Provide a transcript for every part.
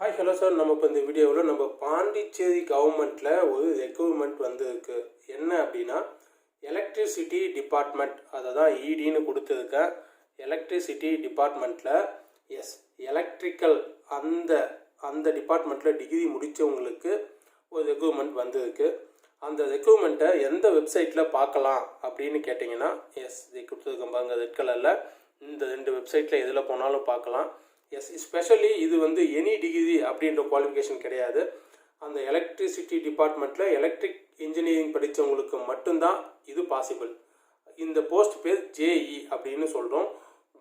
Hi hello sir. நம்ம இப்போ இந்த வீடியோவில் நம்ம பாண்டிச்சேரி கவர்மெண்ட்டில் ஒரு ரெக்ரூட்மெண்ட் வந்திருக்கு. என்ன அப்படின்னா எலக்ட்ரிசிட்டி டிபார்ட்மெண்ட், அதை தான் இடின்னு கொடுத்துருக்கேன். எலக்ட்ரிசிட்டி டிபார்ட்மெண்ட்டில் எலக்ட்ரிக்கல் அந்த அந்த டிபார்ட்மெண்ட்டில் டிகிரி முடித்தவங்களுக்கு ஒரு ரெக்ரூட்மெண்ட் வந்திருக்கு. அந்த ரெக்ரூட்மெண்ட்டை எந்த வெப்சைட்டில் பார்க்கலாம் அப்படின்னு கேட்டிங்கன்னா இது கொடுத்துருக்கேன் பாருங்க, ரெட் கலரில். இந்த 2 வெப்சைட்டில் எதில் போனாலும் பார்க்கலாம். ஸ்பெஷலி இது வந்து எனி டிகிரி அப்படின்ற குவாலிஃபிகேஷன் கிடையாது. அந்த எலக்ட்ரிசிட்டி டிபார்ட்மெண்ட்டில் எலக்ட்ரிக் இன்ஜினியரிங் படித்தவங்களுக்கு மட்டும்தான் இது பாசிபிள். இந்த போஸ்ட் பேர் ஜேஇ அப்படின்னு சொல்கிறோம்,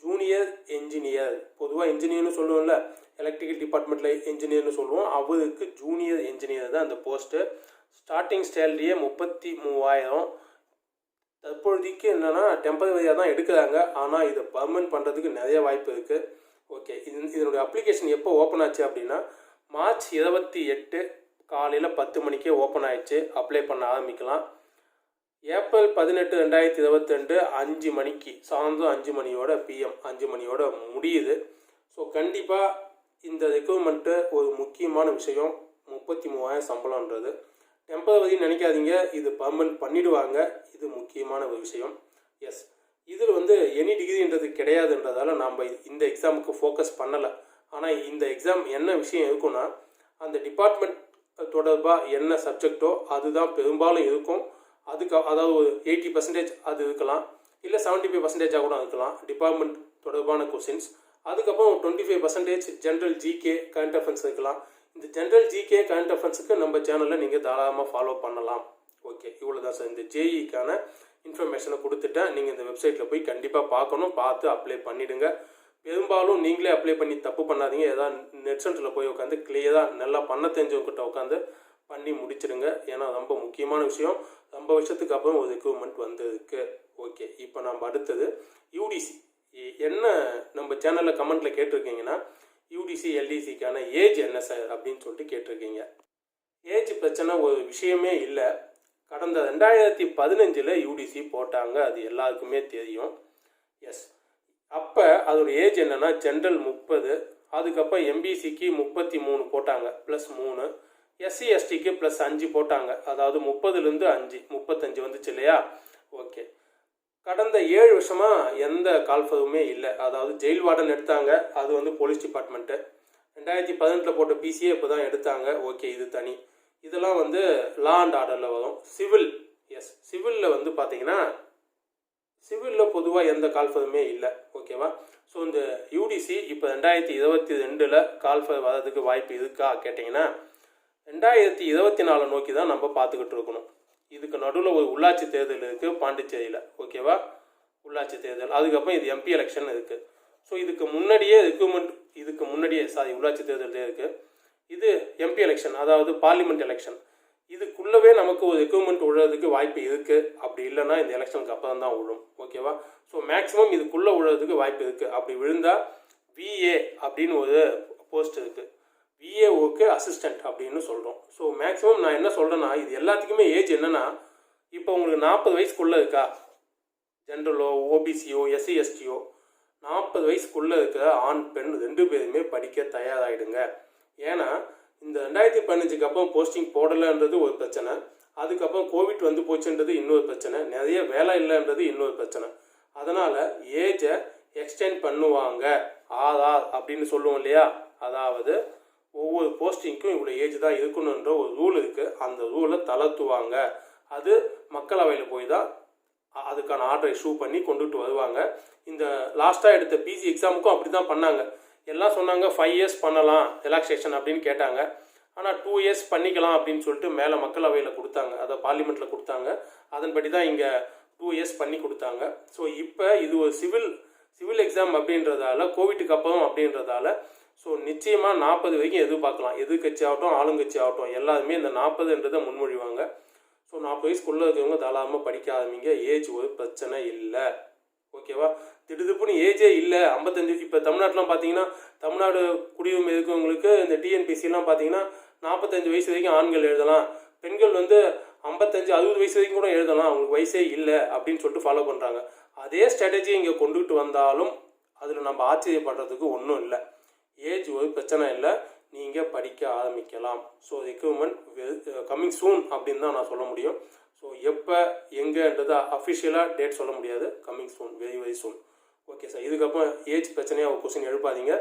ஜூனியர் என்ஜினியர். பொதுவாக இன்ஜினியர்னு சொல்லுவோம்ல, எலக்ட்ரிக்கல் டிபார்ட்மெண்ட்டில் இன்ஜினியர்னு சொல்லுவோம், அவருக்கு ஜூனியர் என்ஜினியர் தான் அந்த போஸ்ட்டு. ஸ்டார்டிங் சேலரியே 33,000. தற்பொழுதைக்கு என்னென்னா டெம்பரவரியாக தான் எடுக்கிறாங்க, ஆனால் இதை பர்மனன்ட் பண்ணுறதுக்கு நிறைய வாய்ப்பு இருக்குது. ஓகே, இதனுடைய அப்ளிகேஷன் எப்போ ஓப்பன் ஆச்சு அப்படின்னா மார்ச் 28 காலையில் 10 மணிக்கே ஓப்பன் ஆயிடுச்சு. அப்ளை பண்ண ஆரம்பிக்கலாம். ஏப்ரல் 18, 2022 5 மணிக்கு, சாயந்தரம் 5 மணியோட பிஎம் 5 மணியோட முடியுது. ஸோ கண்டிப்பாக இந்த ரெக்ரூட்மெண்ட்டு ஒரு முக்கியமான விஷயம். 33,000 சம்பளம்ன்றது டெம்பரவரின்னு நினைக்காதீங்க, இது பர்மனன்ட் பண்ணிவிடுவாங்க. இது முக்கியமான ஒரு விஷயம். இதில் வந்து எனி டிகிரின்றது கிடையாதுன்றதால நாம் இந்த எக்ஸாமுக்கு ஃபோக்கஸ் பண்ணலை. ஆனால் இந்த எக்ஸாம் என்ன விஷயம் இருக்குன்னா, அந்த டிபார்ட்மெண்ட் தொடர்பாக என்ன சப்ஜெக்டோ அதுதான் பெரும்பாலும் இருக்கும். அதாவது 80% அது இருக்கலாம், இல்லை 75% கூட இருக்கலாம் டிபார்ட்மெண்ட் தொடர்பான கொஸ்டின்ஸ். அதுக்கப்புறம் 25% ஜென்ரல் ஜிகே கரண்ட் அஃபேர்ஸ் இருக்கலாம். இந்த ஜென்ரல் ஜிகே கரண்ட் அஃபேர்ஸுக்கு நம்ம சேனலில் நீங்கள் தாராளமாக ஃபாலோ பண்ணலாம். ஓகே, இவ்வளோ தான் சார். இந்த ஜேஇக்கான இன்ஃபர்மேஷனை கொடுத்துட்டேன். நீங்கள் இந்த வெப்சைட்டில் போய் கண்டிப்பாக பார்க்கணும், பார்த்து அப்ளை பண்ணிவிடுங்க. பெரும்பாலும் நீங்களே அப்ளை பண்ணி தப்பு பண்ணாதீங்க. ஏதாவது நெட் சென்டரில் போய் உட்காந்து கிளியராக நல்லா பண்ண தெரிஞ்சவங்ககிட்ட உட்காந்து பண்ணி முடிச்சிடுங்க. ஏன்னா ரொம்ப முக்கியமான விஷயம். ரொம்ப வருஷத்துக்கு அப்புறம் ஒரு ரெக்ரூட்மெண்ட் வந்திருக்கு. ஓகே, இப்போ நம்ம அடுத்தது யூடிசி. என்ன நம்ம சேனலில் கமெண்ட்டில் கேட்டிருக்கீங்கன்னா, யூடிசி எல்டிசிக்கான ஏஜ் என்ன சார் அப்படின்னு சொல்லிட்டு கேட்டிருக்கீங்க. ஏஜ் பிரச்சனை ஒரு விஷயமே இல்லை. கடந்த 2015 யூடிசி போட்டாங்க, அது எல்லாருக்குமே தெரியும். அப்போ அதோட ஏஜ் என்னென்னா ஜென்ரல் 30, அதுக்கப்புறம் எம்பிசிக்கு 33 போட்டாங்க +3, எஸ்சி எஸ்டிக்கு +5 போட்டாங்க. அதாவது 30லேருந்து 5 35 வந்துச்சு இல்லையா. ஓகே, கடந்த 7 வருஷமாக எந்த கால்ஃபருமே இல்லை. அதாவது ஜெயில் வார்டன் எடுத்தாங்க, அது வந்து போலீஸ் டிபார்ட்மெண்ட்டு. 2018 போட்ட பிசிஏ இப்போ தான் எடுத்தாங்க. ஓகே, இது தனி. இதெல்லாம் வந்து லா அண்ட் ஆர்டரில் வரும். சிவிலில் வந்து பார்த்தீங்கன்னா சிவிலில் பொதுவாக எந்த கால்ஃபருமே இல்லை. ஓகேவா. ஸோ இந்த யூடிசி இப்போ 2022 கால்ஃபர் வர்றதுக்கு வாய்ப்பு இருக்கா கேட்டிங்கன்னா, 2024 நோக்கி தான் நம்ம பார்த்துக்கிட்டு இருக்கணும். இதுக்கு நடுவில் ஒரு உள்ளாட்சி தேர்தல் இருக்குது பாண்டிச்சேரியில். ஓகேவா, உள்ளாட்சி தேர்தல். அதுக்கப்புறம் இது எம்பி எலெக்ஷன் இருக்குது. ஸோ இதுக்கு முன்னாடியே உள்ளாட்சி தேர்தல் இருக்குது. இது எம்பி எலெக்ஷன், அதாவது பார்லிமெண்ட் எலெக்ஷன். இதுக்குள்ளவே நமக்கு ஒரு ரெக்ரூட்மெண்ட் விழுறதுக்கு வாய்ப்பு இருக்குது. அப்படி இல்லைன்னா இந்த எலெக்ஷனுக்கு அப்புறம் தான் விழும். ஓகேவா. ஸோ மேக்ஸிமம் இதுக்குள்ளே விழுறதுக்கு வாய்ப்பு இருக்குது. அப்படி விழுந்தால் விஏ அப்படின்னு ஒரு போஸ்ட் இருக்குது, விஏஓக்கு அசிஸ்டண்ட் அப்படின்னு சொல்கிறோம். ஸோ மேக்ஸிமம் நான் என்ன சொல்கிறேன்னா, இது எல்லாத்துக்குமே ஏஜ் என்னென்னா, இப்போ உங்களுக்கு 40 வயசுக்குள்ளே இருக்கா, ஜென்ரலோ ஓபிசியோ எஸ்சி எஸ்டியோ 40 வயசுக்குள்ளே இருக்கிற ஆண் பெண் 2 பேருமே படிக்க தயாராகிடுங்க. ஏன்னா இந்த 2015 அப்புறம் போஸ்டிங் போடலைன்றது ஒரு பிரச்சனை, அதுக்கப்புறம் கோவிட் வந்து போச்சுன்றது இன்னொரு பிரச்சனை, நிறைய வேலை இல்லைன்றது இன்னொரு பிரச்சனை. அதனால் ஏஜை எக்ஸ்டெண்ட் பண்ணுவாங்க. ஆதார் அப்படின்னு சொல்லுவோம் இல்லையா, அதாவது ஒவ்வொரு போஸ்டிங்க்கும் இவ்வளோ ஏஜ் தான் இருக்கணுன்ற ஒரு ரூல் இருக்குது. அந்த ரூலை தளர்த்துவாங்க. அது மக்களவையில் போய் தான் அதுக்கான ஆர்டரை இஷ்யூ பண்ணி கொண்டுட்டு வருவாங்க. இந்த லாஸ்ட்டாக எடுத்த பிசி எக்ஸாமுக்கும் அப்படி தான் பண்ணாங்க. எல்லாம் சொன்னாங்க 5 இயர்ஸ் பண்ணலாம் ரிலாக்ஸேஷன் அப்படின்னு கேட்டாங்க. ஆனால் 2 இயர்ஸ் பண்ணிக்கலாம் அப்படின்னு சொல்லிட்டு மேலே மக்களவையில் கொடுத்தாங்க, அதை பார்லிமெண்ட்டில் கொடுத்தாங்க. அதன்படி தான் இங்கே 2 இயர்ஸ் பண்ணி கொடுத்தாங்க. ஸோ இப்போ இது ஒரு சிவில் எக்ஸாம் அப்படின்றதால, கோவிட்டுக்கு அப்புறம் அப்படின்றதால, ஸோ நிச்சயமாக 40 வரைக்கும் எதிர்பார்க்கலாம். எதிர்கட்சி ஆகட்டும் ஆளுங்கட்சி ஆகட்டும் எல்லாருமே இந்த 40ன்றதை முன்மொழிவாங்க. ஸோ 40 வயசுக்குள்ளே இருக்கிறவங்க தாராளமாக படிக்க ஆரம்பிங்க. ஏஜ் ஒரு பிரச்சனை இல்லை. ஓகேவா. திடுதுப்புன்னு ஏஜே இல்லை 55. இப்போ தமிழ்நாட்டிலாம் பார்த்தீங்கன்னா, தமிழ்நாடு குடியுரிமை இருக்கவங்களுக்கு இந்த டிஎன்பிசிலாம் பார்த்தீங்கன்னா 45 வயசு வரைக்கும் ஆண்கள் எழுதலாம், பெண்கள் வந்து 55 60 வயசு வரைக்கும் கூட எழுதலாம், அவங்களுக்கு வயசே இல்லை அப்படின்னு சொல்லிட்டு ஃபாலோ பண்ணுறாங்க. அதே ஸ்ட்ராட்டஜி இங்கே கொண்டுகிட்டு வந்தாலும் அதில் நம்ம ஆச்சரியப்படுறதுக்கு ஒன்றும் இல்லை. ஏஜ் ஒரு பிரச்சனை இல்லை. நீங்கள் படிக்க ஆரம்பிக்கலாம். ஸோ ரெக்ரூட்மெண்ட் கம்மிங் சூன் அப்படின்னு தான் நான் சொல்ல முடியும். ஸோ எப்போ எங்கேன்றது அஃபிஷியலாக டேட் சொல்ல முடியாது. Coming soon, very very soon. Okay sir. இதுக்கப்புறம் ஏஜ் பிரச்சனையாக ஒரு கொஸ்டின் எழுப்பாதீங்க,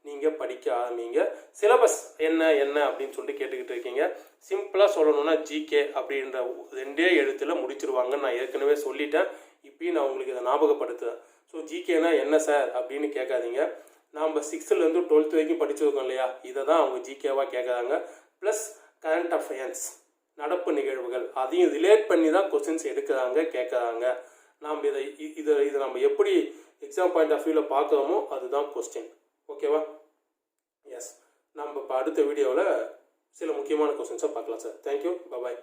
நீங்கள் படிக்க ஆரம்பிங்க. சிலபஸ் என்ன அப்படின்னு சொல்லிட்டு கேட்டுக்கிட்டு இருக்கீங்க. சிம்பிளாக சொல்லணும்னா ஜிகே அப்படின்ற 2 எழுத்தில் முடிச்சிருவாங்கன்னு நான் ஏற்கனவே சொல்லிட்டேன். இப்பயும் நான் உங்களுக்கு இதை ஞாபகப்படுத்துகிறேன். ஸோ ஜிகேனா என்ன சார் அப்படின்னு கேட்காதீங்க. நாம் 6th-லேருந்து 12th வரைக்கும் படிச்சிருக்கோம் இல்லையா, இதை தான் அவங்க ஜிகேவாக கேட்குறாங்க. ப்ளஸ் கரண்ட் அஃபேர்ஸ், நடப்பு நிகழ்வுகள், அதையும் ரிலேட் பண்ணி தான் கொஸ்டின்ஸ் எடுக்கிறாங்க, கேட்குறாங்க. நாம் இதை நம்ம எப்படி எக்ஸாம் பாயிண்ட் ஆஃப் வியூவில் பார்க்குறோமோ அதுதான் கொஸ்டின். ஓகேவா? எஸ். நம்ம இப்போ அடுத்த வீடியோவில் சில முக்கியமான கொஸ்டின்ஸை பார்க்கலாம் சார். தேங்க்யூ. பாய்.